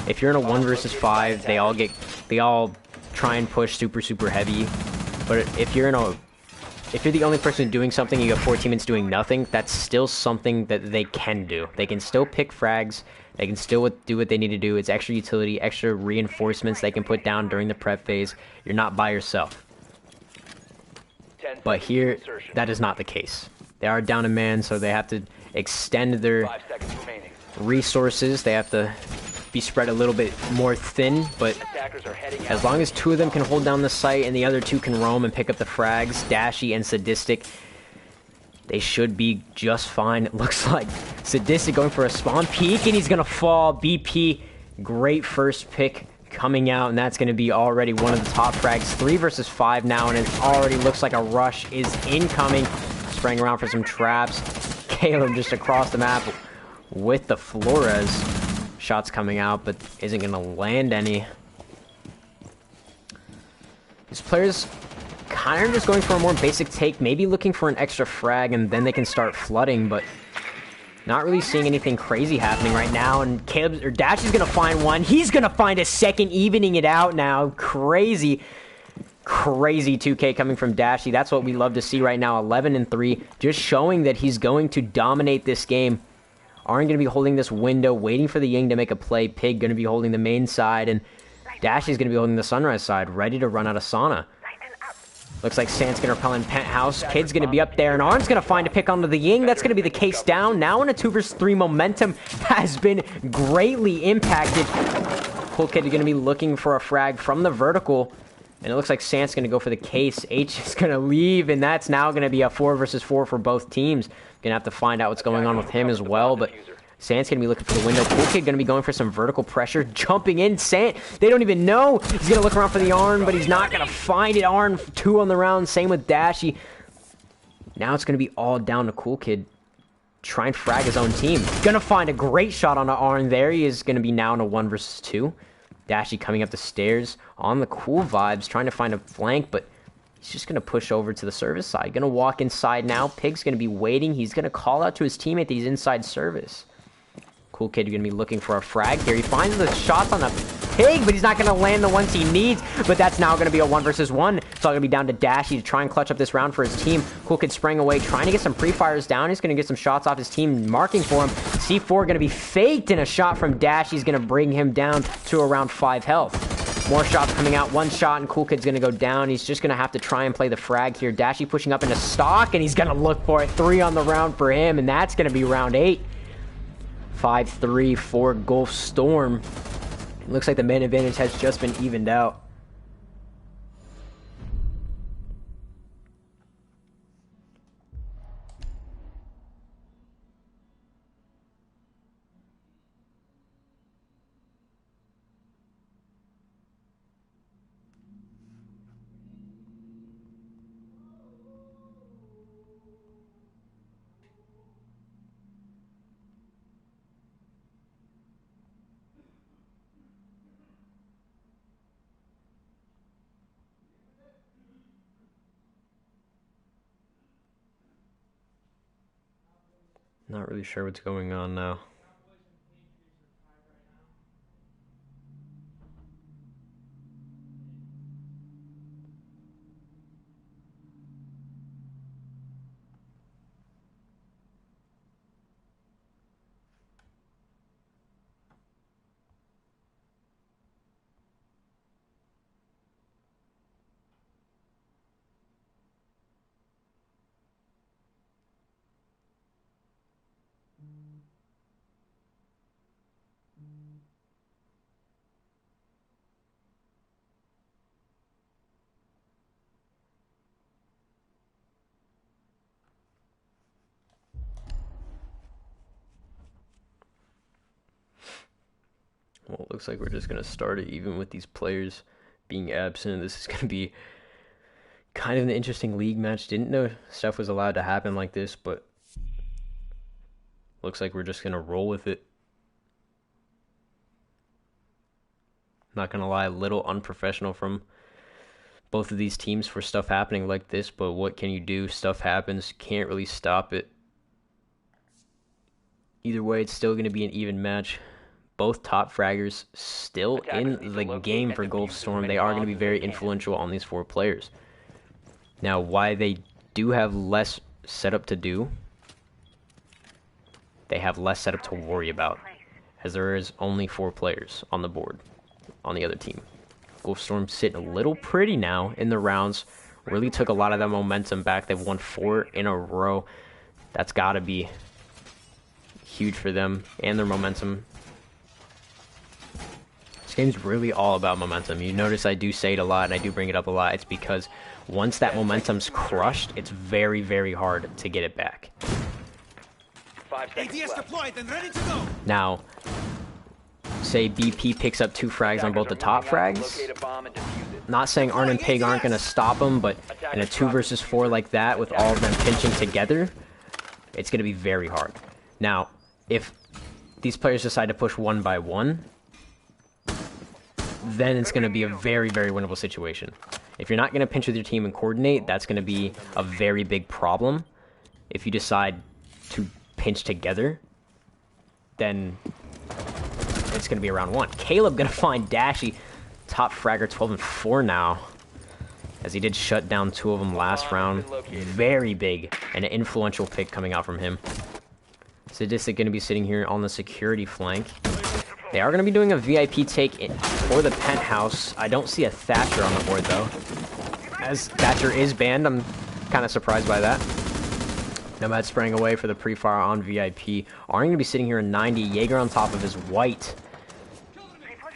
If you're in a 1 versus 5, they all try and push super heavy. But if you're the only person doing something, you have 4 teammates doing nothing, that's still something that they can do. They can still pick frags, they can still do what they need to do. It's extra utility, extra reinforcements they can put down during the prep phase. You're not by yourself. But here, that is not the case. They are down a man, so they have to extend their resources. They have to be spread a little bit more thin, but as long as 2 of them can hold down the site and the other 2 can roam and pick up the frags, Dashy and Sadistic, they should be just fine. It looks like Sadistic going for a spawn peek, and he's going to fall. BP, great first pick coming out, and that's going to be already one of the top frags. 3 versus 5 now, and it already looks like a rush is incoming. Spraying around for some traps. Caleb just across the map with the Flores. Shots coming out, but isn't going to land any. These players kind of just going for a more basic take, maybe looking for an extra frag, and then they can start flooding, but not really seeing anything crazy happening right now. And Dash is going to find one. He's going to find a second, evening it out now. Crazy 2K coming from Dashy. That's what we love to see right now. 11-3, just showing that he's going to dominate this game. Arn going to be holding this window, waiting for the Ying to make a play. Pig going to be holding the main side, and Dashy's going to be holding the Sunrise side, ready to run out of sauna. Looks like Sant's going to repel in Penthouse. Kid's going to be up there, and Arn's going to find a pick onto the Ying. That's going to be the case down. Now in a 2 versus 3, momentum has been greatly impacted. Cool Kid going to be looking for a frag from the vertical, and it looks like Sant's going to go for the case. H is going to leave, and that's now going to be a 4 versus 4 for both teams. Going to have to find out what's going on with him as well, but Sant's going to be looking for the window. Cool Kid going to be going for some vertical pressure. Jumping in. Sant, they don't even know. He's going to look around for the Arn, but he's not going to find it. Arn, 2 on the round. Same with Dashy. Now it's going to be all down to Cool Kid. Try and frag his own team. Going to find a great shot on the Arn there. He is going to be now in a 1 versus 2. Dashy coming up the stairs on the cool vibes, trying to find a flank, but he's just going to push over to the service side. Going to walk inside now. Pig's going to be waiting. He's going to call out to his teammate that he's inside service. Cool Kid going to be looking for a frag here. He finds the shots on the Pig, but he's not going to land the ones he needs. But that's now going to be a 1 versus 1. It's all going to be down to Dashy to try and clutch up this round for his team. Cool Kid spraying away, trying to get some pre-fires down. He's going to get some shots off his team, marking for him. C4 going to be faked, and a shot from Dashy is going to bring him down to around 5 health. More shots coming out. 1 shot, and Cool Kid's going to go down. He's just going to have to try and play the frag here. Dashy pushing up into stock, and he's going to look for it. 3 on the round for him, and that's going to be round 8. 5-3 for Gulf Storm. It looks like the man advantage has just been evened out. Not really sure what's going on now. Well, it looks like we're just going to start it even with these players being absent. This is going to be kind of an interesting league match. Didn't know stuff was allowed to happen like this, but looks like we're just going to roll with it. Not going to lie, a little unprofessional from both of these teams for stuff happening like this, but what can you do? Stuff happens. Can't really stop it. Either way, it's still going to be an even match. Both top fraggers still in the game for Gulf Storm. They are going to be very influential on these 4 players. Now, why they do have less setup to do, they have less setup to worry about, as there is only 4 players on the board on the other team. Gulf Storm sitting a little pretty now in the rounds. Really took a lot of that momentum back. They've won 4 in a row. That's got to be huge for them and their momentum. This game's really all about momentum. You notice I do say it a lot, and I do bring it up a lot. It's because once that momentum's crushed, it's very, very hard to get it back. 5 seconds left. and ready to go. Now, say BP picks up 2 frags on both the top frags. Locate a bomb and defuse it. Not saying Arn and Pig aren't going to stop them, but in a 2 versus 4 like that, with all of them pinching together, it's going to be very hard. Now, if these players decide to push 1 by 1, then it's going to be a very, very winnable situation. If you're not going to pinch with your team and coordinate, that's going to be a very big problem. If you decide to pinch together, then it's going to be around 1. Caleb going to find Dashy. Top fragger 12 and 4 now, as he did shut down 2 of them last round. Very big and an influential pick coming out from him. Sadistic going to be sitting here on the security flank. They are going to be doing a VIP take for the penthouse. I don't see a Thatcher on the board, though. As Thatcher is banned, I'm kind of surprised by that. Nomad spraying away for the pre-fire on VIP. Arn going to be sitting here in 90. Jaeger on top of his white.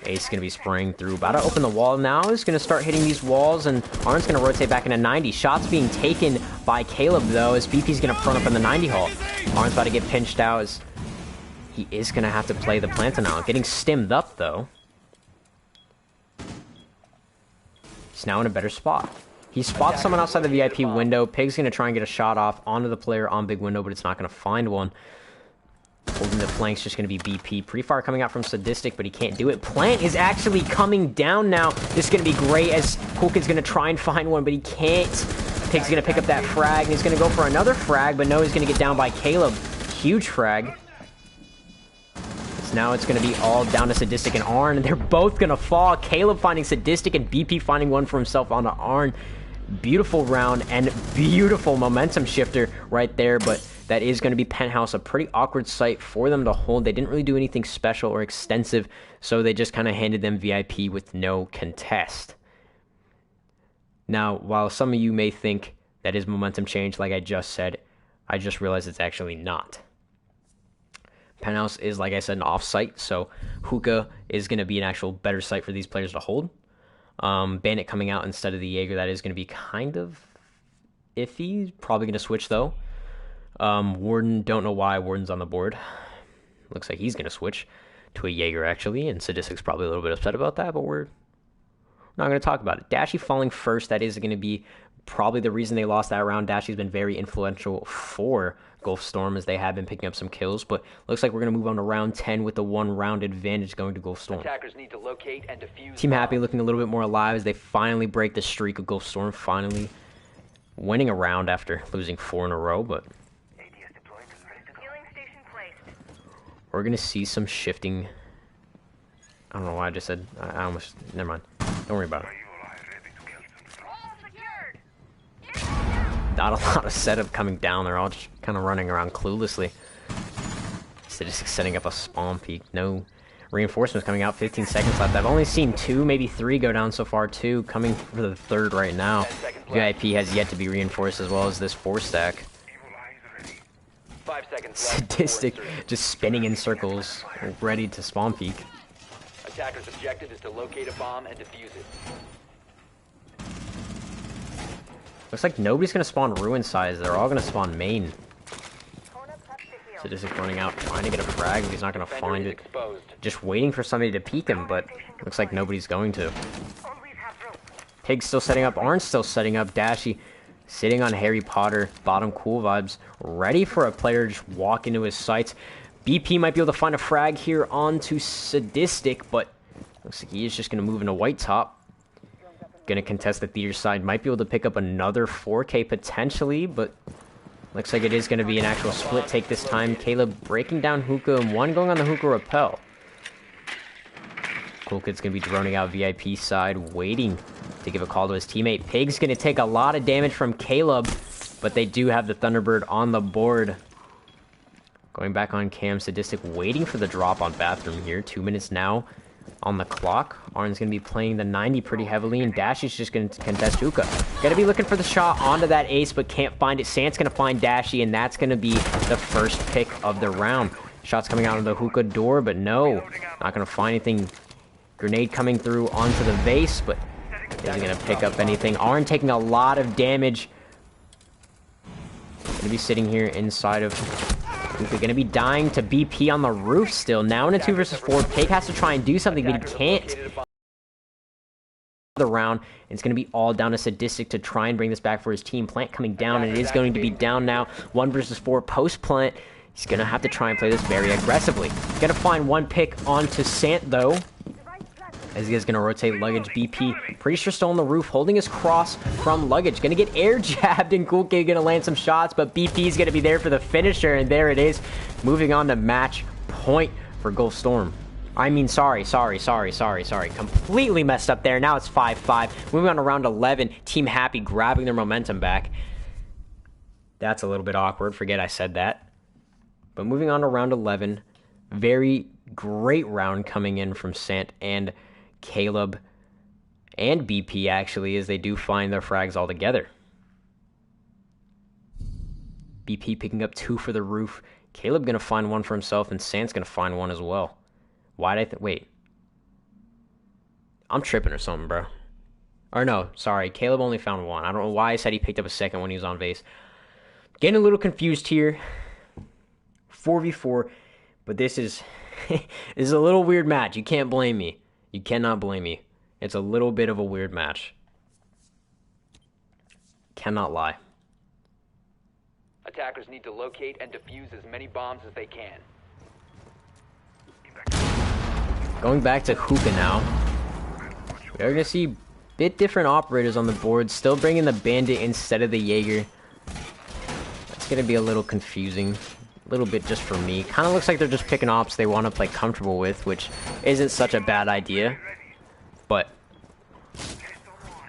Ace going to be spraying through. About to open the wall now. He's going to start hitting these walls, and Arn's going to rotate back into 90. Shots being taken by Caleb, though, as BP's going to prone up in the 90 hall. Arn's about to get pinched out as he is going to have to play the Planta now. Getting stimmed up, though. He's now in a better spot. He spots someone outside the VIP window. Pig's going to try and get a shot off onto the player on big window, but it's not going to find one. Holding the flank's just going to be BP. Pre-fire coming out from Sadistic, but he can't do it. Plant is actually coming down now. This is going to be great as Hulk is going to try and find one, but he can't. Pig's going to pick up that frag, and he's going to go for another frag, but no, he's going to get down by Caleb. Huge frag. So now it's going to be all down to Sadistic and Arn, and they're both going to fall. Caleb finding Sadistic and BP finding one for himself onto Arn. Beautiful round and beautiful momentum shifter right there, but that is going to be Penthouse, a pretty awkward site for them to hold. They didn't really do anything special or extensive, so they just kind of handed them VIP with no contest. Now, while some of you may think that is momentum change, like I just said, I just realized it's actually not. Penthouse is, like I said, an off-site, so Hookah is going to be an actual better site for these players to hold. Bandit coming out instead of the Jaeger, that is going to be kind of iffy. Probably going to switch, though. Warden, don't know why Warden's on the board. Looks like he's going to switch to a Jaeger, actually, and Sadistic's probably a little bit upset about that, but we're not going to talk about it. Dashy falling first, that is going to be probably the reason they lost that round. Dashy's been very influential for Gulf Storm, as they have been picking up some kills, but looks like we're going to move on to round 10 with the 1-round advantage going to Gulf Storm. Attackers need to locate and defuse Team Happy looking a little bit more alive as they finally break the streak of Gulf Storm, finally winning a round after losing 4 in a row, but We're gonna see some shifting. I don't know why I just said. I almost. Never mind. Don't worry about it. Not a lot of setup coming down. They're all just kind of running around cluelessly. Sadistic setting up a spawn peak. No reinforcements coming out. 15 seconds left. I've only seen 2, maybe 3 go down so far. 2 coming for the 3rd right now. VIP has yet to be reinforced as well as this 4-stack. 5 seconds left. Sadistic just spinning in circles, ready to spawn peek. Attacker's objective is to locate a bomb and defuse it. Looks like nobody's gonna spawn ruin size. They're all gonna spawn main. Sadistic running out, trying to get a frag, but he's not gonna find it. Just waiting for somebody to peek him, but looks like nobody's going to. Pig's still setting up, Arn's still setting up, Dashy sitting on Harry Potter, bottom cool vibes, ready for a player to just walk into his sights. BP might be able to find a frag here onto Sadistic, but looks like he is just gonna move into white top. Gonna contest the theater side, might be able to pick up another 4K potentially, but looks like it is gonna be an actual split take this time. Caleb breaking down hookah and 1 going on the hookah rappel. Cool Kid's gonna be droning out VIP side, waiting to give a call to his teammate. Pig's gonna take a lot of damage from Caleb, but they do have the Thunderbird on the board. Going back on cam, Sadistic waiting for the drop on bathroom here. 2 minutes now on the clock. Arn's going to be playing the 90 pretty heavily, and Dashy's just going to contest hookah. Going to be looking for the shot onto that ace, but can't find it. Sant's going to find Dashy, and that's going to be the first pick of the round. Shots coming out of the hookah door, but no. Not going to find anything. Grenade coming through onto the vase, but isn't going to pick up anything. Arn taking a lot of damage. Going to be sitting here inside of hookah. Going to be dying to BP on the roof still. Now in a 2 versus 4. Pig has to try and do something, but he can't. The round, and it's going to be all down to Sadistic to try and bring this back for his team. Plant coming down, and it is going to be down now. 1 versus 4 post plant. He's going to have to try and play this very aggressively. Going to find 1 pick onto Sant though, as he is going to rotate Luggage. BP pretty sure still on the roof, holding his cross from Luggage. Going to get air jabbed, and Cool Kid going to land some shots, but BP is going to be there for the finisher, and there it is. Moving on to match point for Gulf Storm. I mean, sorry. Completely messed up there. Now it's 5-5. Moving on to round 11. Team Happy grabbing their momentum back. That's a little bit awkward. Forget I said that. But moving on to round 11. Very great round coming in from Sant and Caleb and BP, actually, as they do find their frags all together. BP picking up 2 for the roof. Caleb going to find 1 for himself, and Sant's going to find 1 as well. Why'd I wait. I'm tripping or something, bro. Or no, sorry. Caleb only found 1. I don't know why I said he picked up a second when he was on base. Getting a little confused here. 4v4. But this is this is a little weird match. You can't blame me. You cannot blame me. It's a little bit of a weird match. Cannot lie. Attackers need to locate and defuse as many bombs as they can. Going back to hookah now. We are going to see a bit different operators on the board. Still bringing the bandit instead of the Jaeger. That's going to be a little confusing. A little bit just for me. Kind of looks like they're just picking ops they want to play comfortable with, which isn't such a bad idea. But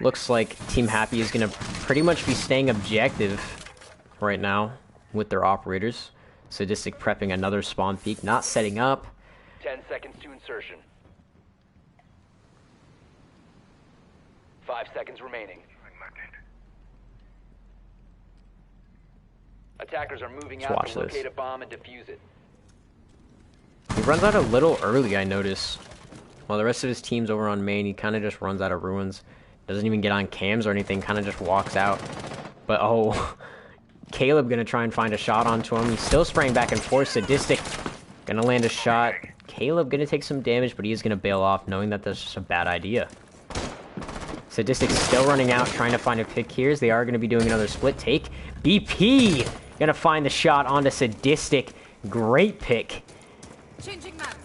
looks like Team Happy is going to pretty much be staying objective right now with their operators. Sadistic prepping another spawn peak, not setting up. 10 seconds to insertion. 5 seconds remaining. Attackers are moving out to locate a bomb and defuse it. He runs out a little early, I notice. While the rest of his team's over on main, he kind of just runs out of ruins. Doesn't even get on cams or anything, kind of just walks out. But oh, Caleb gonna try and find a shot onto him. He's still spraying back and forth. Sadistic gonna land a shot. Caleb gonna take some damage, but he is gonna bail off, knowing that that's just a bad idea. Sadistic still running out, trying to find a pick here, as they are gonna be doing another split take. BP gonna find the shot onto Sadistic. Great pick. Changing maps.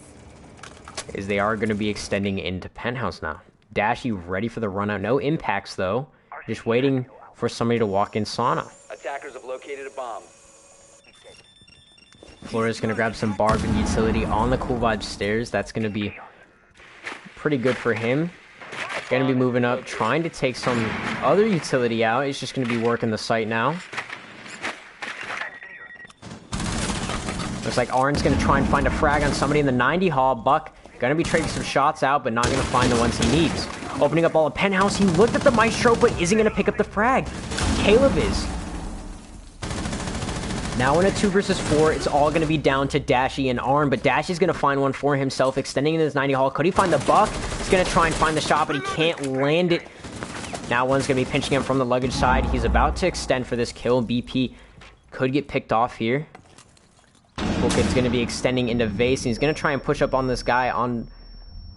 As they are gonna be extending into Penthouse now. Dashy ready for the run out. No impacts though. Just waiting for somebody to walk in sauna. Attackers have located a bomb. Flores gonna grab some barb and utility on the Cool Vibe stairs. That's gonna be pretty good for him. Gonna be moving up, trying to take some other utility out. He's just gonna be working the site now. Looks like Arn's gonna try and find a frag on somebody in the 90 hall. Buck gonna be trading some shots out, but not gonna find the ones he needs. Opening up all of Penthouse, he looked at the Maestro, but isn't gonna pick up the frag. Caleb is. Now in a 2 versus 4, it's all going to be down to Dashy and Arn, but Dashy's going to find one for himself, extending in his 90 hall. Could he find the buck? He's going to try and find the shot, but he can't land it. Now one's going to be pinching him from the luggage side. He's about to extend for this kill. BP could get picked off here. Cool Kid's going to be extending into Vase, and he's going to try and push up on this guy on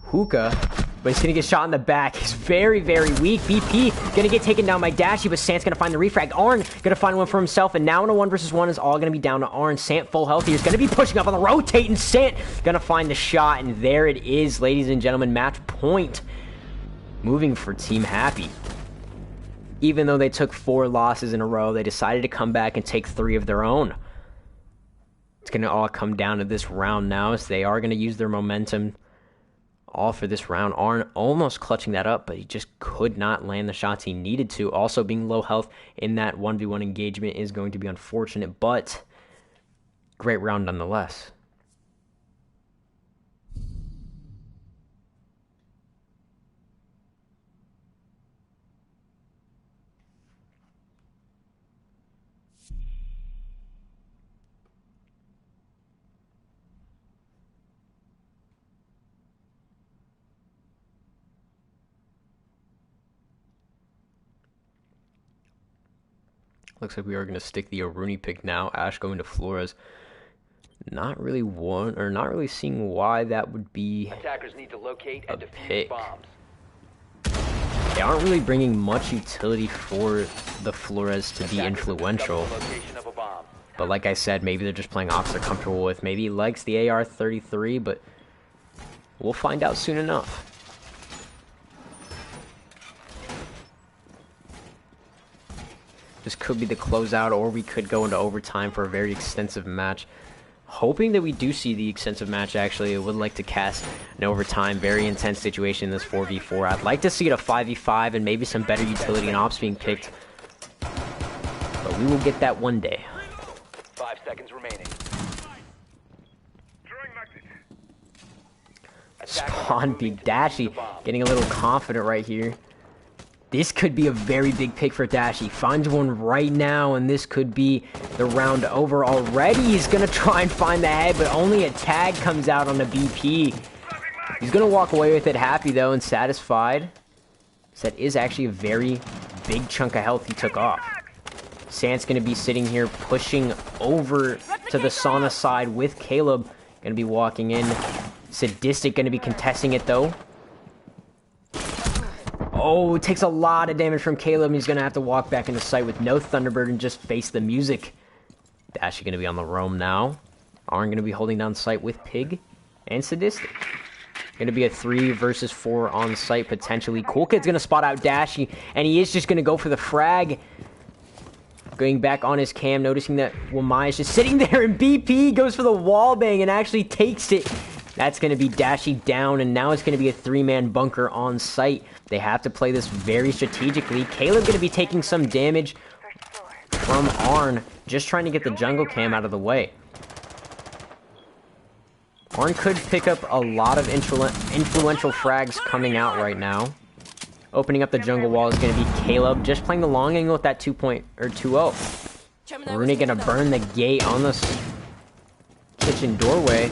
Hookah, but he's going to get shot in the back. He's very, very weak. BP going to get taken down by Dashy, but Sant's going to find the refrag. Arn going to find one for himself, and now in a 1 versus 1 is all going to be down to Arn. Sant full health here. He's going to be pushing up on the rotate, and Sant going to find the shot, and there it is, ladies and gentlemen. Match point. Moving for Team Happy. Even though they took 4 losses in a row, they decided to come back and take 3 of their own. It's going to all come down to this round now, as they are going to use their momentum all for this round. Arn almost clutching that up, but he just could not land the shots he needed to. Also, being low health in that 1v1 engagement is going to be unfortunate, but great round nonetheless. Looks like we are going to stick the Aruni pick now. Ash going to Flores. Not really seeing why that would be Attackers need to locate and defuse pick. bombs. They aren't really bringing much utility for the Flores to be influential. Location of a bomb. But like I said, maybe they're just playing ops they're comfortable with. Maybe he likes the AR-33, but we'll find out soon enough. This could be the closeout, or we could go into overtime for a very extensive match. Hoping that we do see the extensive match, actually. I would like to cast an overtime, very intense situation in this 4v4. I'd like to see it a 5v5 and maybe some better utility and ops being picked. But we will get that one day. 5 seconds remaining. Spawn B Dashy getting a little confident right here. This could be a very big pick for Dashy. Finds one right now, and this could be the round over already. He's going to try and find the head, but only a tag comes out on the BP. He's going to walk away with it happy, though, and satisfied. So that is actually a very big chunk of health he took off. Sant's going to be sitting here pushing over to the sauna side with Caleb. Going to be walking in. Sadistic going to be contesting it, though. Oh, it takes a lot of damage from Caleb, and he's going to have to walk back into sight with no Thunderbird and just face the music. Dash going to be on the roam now. Arn going to be holding down sight with Pig and Sadistic. Going to be a 3 versus 4 on site, potentially. Cool Kid's going to spot out Dashy, and he is just going to go for the frag. Going back on his cam, noticing that Wamai is just sitting there, and BP goes for the wall bang and actually takes it. That's going to be Dashy down, and now it's going to be a 3-man bunker on site. They have to play this very strategically. Caleb going to be taking some damage from Arn, just trying to get the jungle cam out of the way. Arn could pick up a lot of influential frags coming out right now. Opening up the jungle wall is going to be Caleb, just playing the long angle with that 2.0. Rooney going to burn the gate on this kitchen doorway.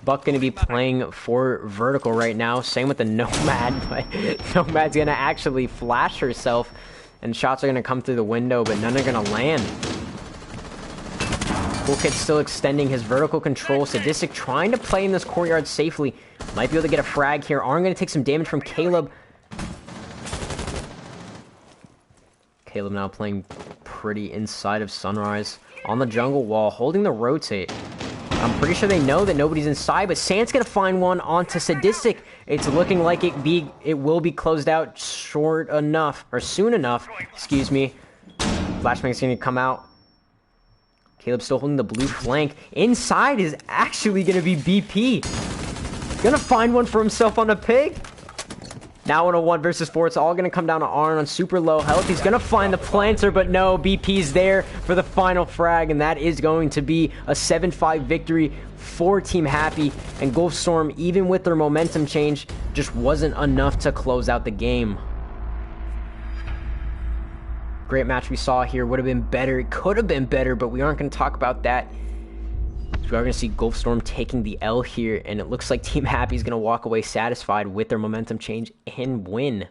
Buck going to be playing for vertical right now. Same with the Nomad, but Nomad's going to actually flash herself, and shots are going to come through the window, but none are going to land. Cool Kid's still extending his vertical control. Sadistic trying to play in this courtyard safely. Might be able to get a frag here. Arn going to take some damage from Caleb. Caleb now playing pretty inside of Sunrise. On the jungle wall, holding the rotate. I'm pretty sure they know that nobody's inside, but Sant's gonna find one onto Sadistic. It's looking like it will be closed out soon enough. Excuse me. Flashbang's gonna come out. Caleb still holding the blue flank. Inside is actually going to be BP. Gonna find one for himself on a pig. Now in a 1 versus 4, it's all going to come down to Arn on super low health. He's going to find the planter, but no, BP's there for the final frag, and that is going to be a 7-5 victory for Team Happy. And Gulf Storm, even with their momentum change, just wasn't enough to close out the game. Great match we saw here. Would have been better. It could have been better, but we aren't going to talk about that. We are going to see Gulf Storm taking the L here, and it looks like Team Happy is going to walk away satisfied with their momentum change and win.